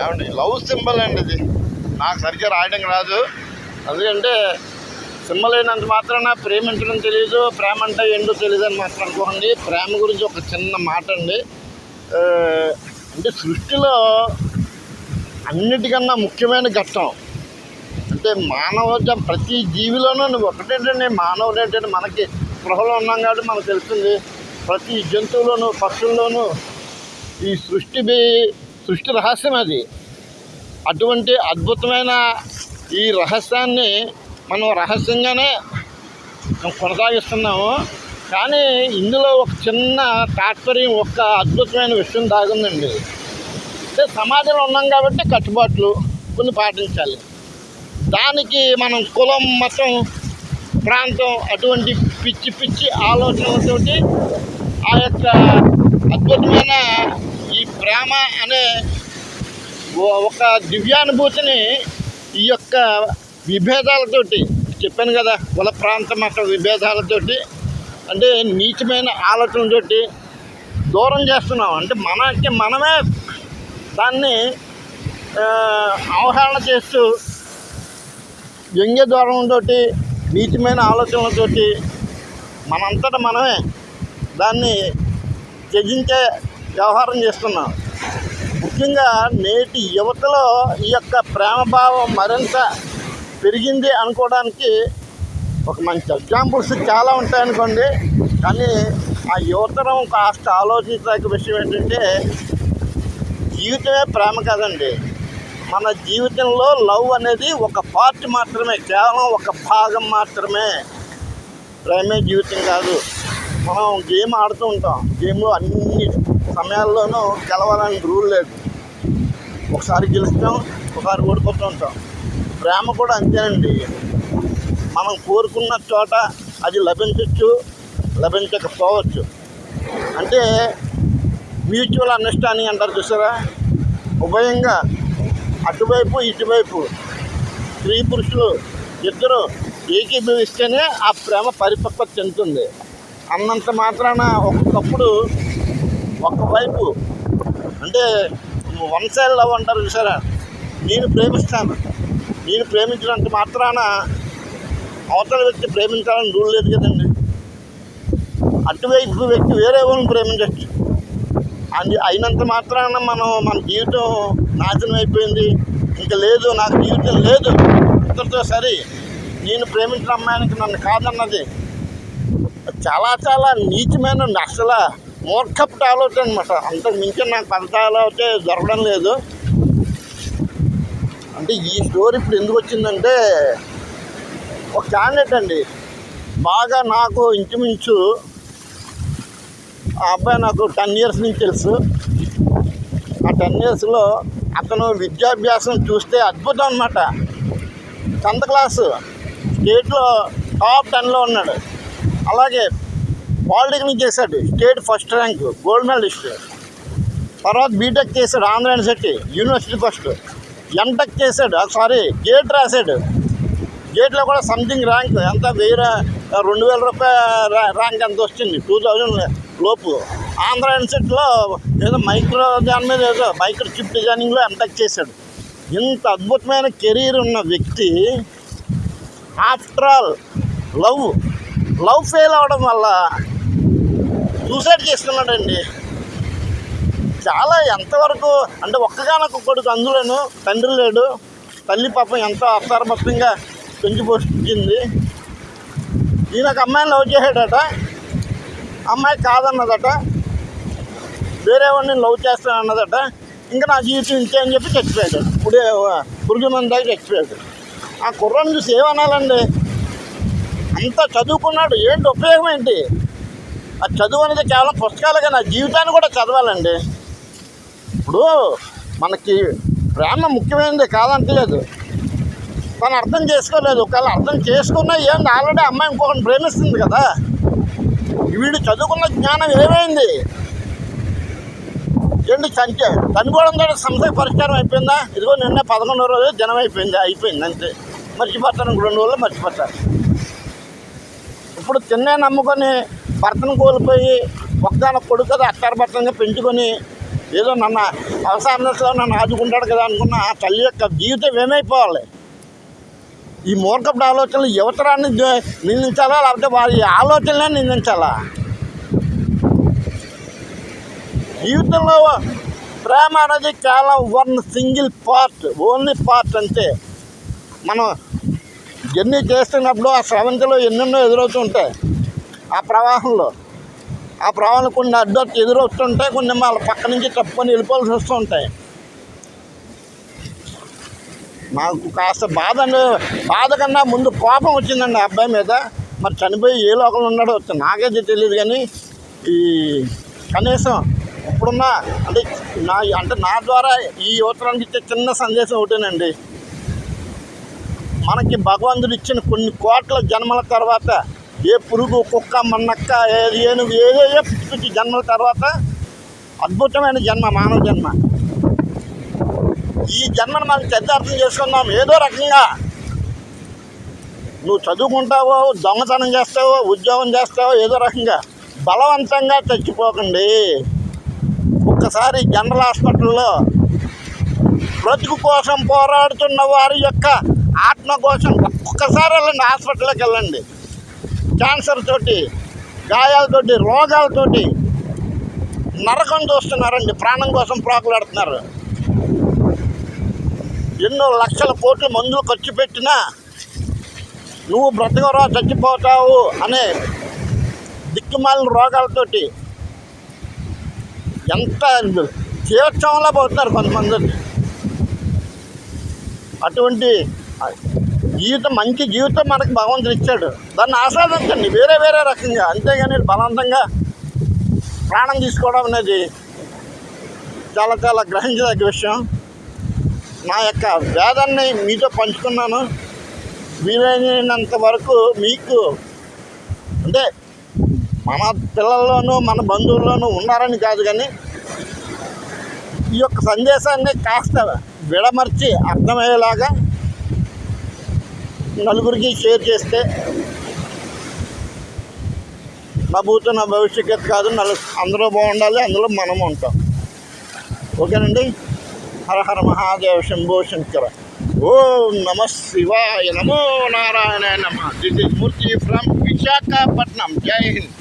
ఏమండి love symbol అండి ఇది. నాకు సరిగ్గా రాయడం రాదు, ఎందుకంటే సింబల్ అయినంత మాత్రాన ప్రేమించడం తెలియదు, ప్రేమ అంటే ఏంటో తెలియదు అని మాత్రం అనుకోండి. ప్రేమ గురించి ఒక చిన్న మాట అండి. అంటే సృష్టిలో అన్నిటికన్నా ముఖ్యమైన ఘట్టం అంటే ప్రతి జీవిలోనూ ఒకటేంటండి, మానవుడు ఏంటంటే మనకి స్పృహలో ఉన్నాం కాబట్టి మనకు తెలుస్తుంది. ప్రతి జంతువులోనూ పక్షుల్లోనూ ఈ సృష్టి రహస్యం అది. అటువంటి అద్భుతమైన ఈ రహస్యాన్ని మనం రహస్యంగానే కొనసాగిస్తున్నాము. కానీ ఇందులో ఒక చిన్న తాత్పర్యం, ఒక అద్భుతమైన విషయం దాగుందండి. అంటే సమాజంలో ఉన్నాం కాబట్టి కట్టుబాట్లు కొన్ని పాటించాలి. దానికి మనం కులం, మతం, ప్రాంతం అటువంటి పిచ్చి పిచ్చి ఆలోచనలతోటి ఆ యొక్క అద్భుతమైన ఈ ప్రేమ అనే ఒక దివ్యానుభూతిని ఈ యొక్క విభేదాలతోటి, చెప్పాను కదా, కుల ప్రాంత మత విభేదాలతోటి అంటే నీచమైన ఆలోచనలతోటి దూరం చేస్తున్నాం. అంటే మనమే దాన్ని అవహేళన చేస్తూ వ్యంగ్య ధోరణితో, నీచమైన ఆలోచనలతోటి మనంతటా మనమే దాన్ని త్యజించే వ్యవహారం చేస్తున్నాం. ముఖ్యంగా నేటి యువతలో ఈ యొక్క ప్రేమభావం మరింత పెరిగింది అనుకోవడానికి ఒక మంచి ఎగ్జాంపుల్స్ చాలా ఉంటాయనుకోండి. కానీ ఆ యువతరం కాస్త ఆలోచించదగ్గ విషయం ఏంటంటే, జీవితమే ప్రేమ కాదండి. మన జీవితంలో లవ్ అనేది ఒక పార్ట్ మాత్రమే, కేవలం ఒక భాగం మాత్రమే. ప్రేమే జీవితం కాదు. మనం గేమ్ ఆడుతూ ఉంటాం, గేమ్లో అన్ని సమయాల్లోనూ గెలవాలని రూల్ లేదు. ఒకసారి గెలుస్తాం, ఒకసారి ఓడిపోతూ ఉంటాం. ప్రేమ కూడా అంతేనండి. మనం కోరుకున్న చోట అది లభించవచ్చు, లభించకపోవచ్చు. అంటే మ్యూచువల్ అండర్స్టాండింగ్ అంటారు చూసారా, ఉభయంగా అటువైపు ఇటువైపు స్త్రీ పురుషులు ఇద్దరు ఏకీభవిస్తేనే ఆ ప్రేమ పరిపక్వత చెందుతుంది. అన్నంత మాత్రాన ఒక్కొక్కప్పుడు ఒకవైపు అంటే వన్ సైడ్ లవ్ అంటారు చూసారా, నేను ప్రేమిస్తాను, నేను ప్రేమించినంత మాత్రాన అవతల వ్యక్తి ప్రేమించాలని రూల్ లేదు కదండి. అటువైపు వ్యక్తి వేరే వాళ్ళని ప్రేమించవచ్చు. అయినంత మాత్రాన మన జీవితం నాశనం అయిపోయింది, ఇంకా లేదు, నాకు జీవితం లేదు, ఇతరుతో సరే నేను ప్రేమించిన అమ్మాయినికి నన్ను కాదన్నది చాలా చాలా నీచమైన, అసలు మూర్ఖపు ఆలోచన అనమాట. అంతకు మించి నాకు పెద్ద ఆలోచన దొరకడం లేదు. అంటే ఈ స్టోరీ ఇప్పుడు ఎందుకు వచ్చిందంటే, ఒక క్యాండిడేట్ అండి, బాగా నాకు ఇంచుమించు ఆ అబ్బాయి నాకు 10 years నుంచి తెలుసు. ఆ 10 yearsలో అతను విద్యాభ్యాసం చూస్తే అద్భుతం అన్నమాట. 10th class స్టేట్లో టాప్ 10లో ఉన్నాడు. అలాగే పాలిటెక్నిక్ చేశాడు, state first rank, gold medallist. తర్వాత బీటెక్ చేశాడు Andhra university, university first. MTech చేశాడు, గేట్ రాశాడు. గేట్లో కూడా సంథింగ్ ర్యాంక్ ఎంత 2,000 రూపాయల ర్యాంక్ ఎంత వచ్చింది 2000 లోపు. ఆంధ్ర యూనివర్సిటీలో ఏదో మైక్రో చిప్ డిజైనింగ్లో ఎంటెక్ చేశాడు. ఇంత అద్భుతమైన కెరీర్ ఉన్న వ్యక్తి ఆఫ్టర్ ఆల్ లవ్ ఫెయిల్ అవడం వల్ల సూసైడ్ చేసుకున్నాడండి. చాలా ఎంతవరకు అంటే ఒక్కగానొక్క కొడుకు, అందులోనూ తండ్రి లేడు, తల్లి పాపం ఎంతో అప్రమత్తంగా పెంచి పోషించింది. ఈయన ఒక అమ్మాయిని లవ్ చేసాడట, అమ్మాయి కాదన్నదట, వేరే వాడిని లవ్ చేస్తానన్నదట. ఇంకా నా జీవితం ఇంతే అని చెప్పి చచ్చిపోయాడు. ఇప్పుడే పురుగు మంది దాకా చచ్చిపోయాడు. ఆ కుర్రను చూసి ఏమనాలండి, అంత చదువుకున్నాడు, ఏంటి ఉపయోగం ఏంటి? ఆ చదువు అనేది కేవలం పుస్తకాలుగా నా జీవితాన్ని కూడా చదవాలండి. ఇప్పుడు మనకి ప్రేమ ముఖ్యమైనది కాదంటలేదు, తను అర్థం చేసుకోలేదు. ఒకవేళ అర్థం చేసుకున్నా ఏంటి, ఆల్రెడీ అమ్మాయి ఇంకొకరిని ప్రేమిస్తుంది కదా. వీడు చదువుకున్న జ్ఞానం ఏమైంది ఏంటి? చనిపోవడంతో సమస్య పరిష్కారం అయిపోయిందా? ఇదిగో నిన్న 11వ రోజు జనం అయిపోయింది అంతే. మర్చిపోతాను, 2 రోజుల్లో మర్చిపోతారు. ఇప్పుడు నమ్ముకొని భర్తను కోల్పోయి ఒక్కదాని కొడుకు కదా అక్షరబద్ధంగా పెంచుకొని ఏదో నన్ను అవసరంలో నన్ను ఆదుకుంటాడు కదా అనుకున్న ఆ తల్లి యొక్క జీవితం ఏమైపోవాలి. ఈ మూర్ఖపు ఆలోచనలు యువతరాన్ని నిందించాలా, లేకపోతే వారి ఆలోచనలే నిందించాలా? జీవితంలో ప్రేమ అనేది కేవలం one single part, only part అంతే. మనం జర్నీ చేస్తున్నప్పుడు ఆ స్రవంతిలో ఎన్నెన్నో ఎదురవుతూ ఉంటాయి. ఆ ప్రవాహంలో కొన్ని అడ్డొచ్చి ఎదురొస్తుంటాయి, కొన్ని వాళ్ళ పక్క నుంచి తప్పుకొని వెళ్ళిపోవాల్సి వస్తూ ఉంటాయి. నాకు కాస్త బాధ కన్నా ముందు కోపం వచ్చిందండి ఆ అబ్బాయి మీద. మరి చనిపోయి ఏ లోకంలో ఉన్నాడో నాకైతే తెలియదు. కానీ ఈ కనీసం ఇప్పుడున్న నా ద్వారా ఈ యువతరానికి ఇచ్చే చిన్న సందేశం ఒకటేనండి. మనకి భగవంతుడు ఇచ్చిన కొన్ని కోట్ల జన్మల తర్వాత ఏ పురుగు, కుక్క, మన్నక్క, ఏనుగు ఏదో పిచ్చి జన్మల తర్వాత అద్భుతమైన జన్మ మానవ జన్మ. ఈ జన్మను మనం చరితార్థం చేసుకుందాం. ఏదో రకంగా నువ్వు చదువుకుంటావో, దొంగతనం చేస్తావో, ఉద్యోగం చేస్తావో, ఏదో రకంగా బలవంతంగా చచ్చిపోకండి. ఒక్కసారి జనరల్ హాస్పిటల్లో బ్రతుకు కోసం పోరాడుతున్న వారి యొక్క ఆత్మ కోసం ఒక్కసారి వెళ్ళండి, హాస్పిటల్లోకి వెళ్ళండి. క్యాన్సర్ తోటి, గాయాలతోటి, రోగాలతోటి నరకం చూస్తున్నారండి. ప్రాణం కోసం ప్రాకులాడుతున్నారు. ఎన్నో లక్షల కోట్ల మందులు ఖర్చు పెట్టినా నువ్వు బ్రతకరా, చచ్చిపోతావు అనే దిక్కుమాలిన రోగాలతోటి ఎంత తీవ్రంలో పోతున్నారు కొంతమంది. అటువంటి మంచి జీవితం మనకు భగవంతుడు ఇచ్చాడు, దాన్ని ఆస్వాదించండి వేరే రకంగా. అంతేగాని బలవంతంగా ప్రాణం తీసుకోవడం అనేది చాలా గ్రహించదగ్గ విషయం. నా యొక్క వేదాన్ని మీతో పంచుకున్నాను. వీలైనంత వరకు మీకు అంటే మన పిల్లల్లోనూ మన బంధువుల్లోనూ ఉన్నారని కాదు, కానీ ఈ యొక్క సందేశాన్ని కాస్త విడమర్చి అర్థమయ్యేలాగా నలుగురికి షేర్ చేస్తే నా భూతం నా భవిష్యత్తు కాదు, అందరూ బాగుండాలి, అందులో మనము ఉంటాం. ఓకేనండి. హర హర మహాదేవ శంభో శంకర. ఓం నమ శివాయ, నమో నారాయణ నమ. This is Murthy from Visakhapatnam. జై హింద్.